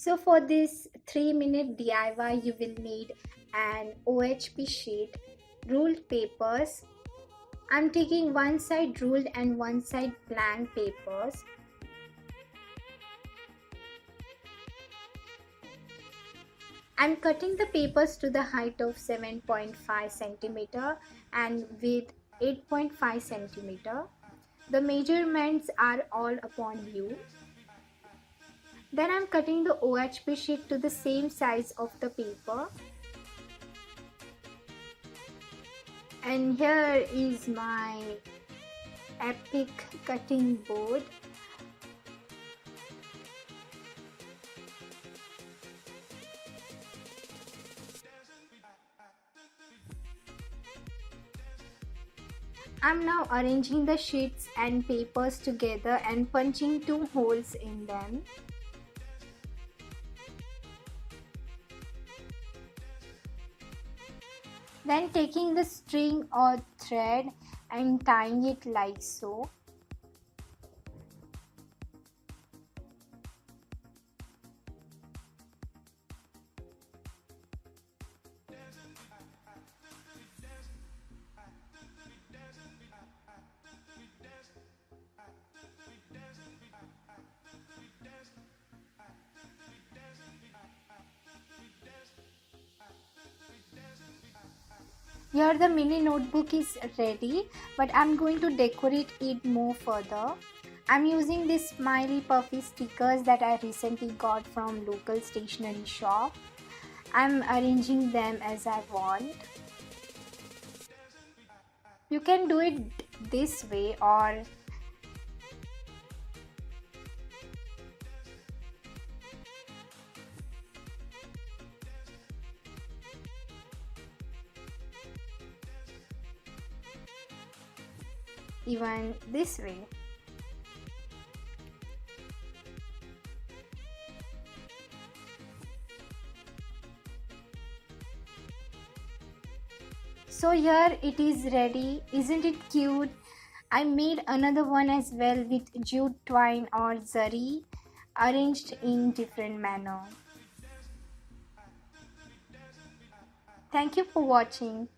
So for this 3-minute DIY, you will need an OHP sheet, ruled papers. I'm taking one side ruled and one side blank papers. I'm cutting the papers to the height of 7.5 centimeter and width 8.5 centimeter. The measurements are all upon you. Then I'm cutting the OHP sheet to the same size of the paper. And here is my epic cutting board. I'm now arranging the sheets and papers together and punching 2 holes in them. Then taking the string or thread and tying it like so. Here the mini notebook is ready, but I'm going to decorate it more further. I'm using these smiley puffy stickers that I recently got from local stationery shop. I'm arranging them as I want. You can do it this way or even this way. So here it is ready. Isn't it cute? I made another one as well with jute twine or zari arranged in different manner. Thank you for watching.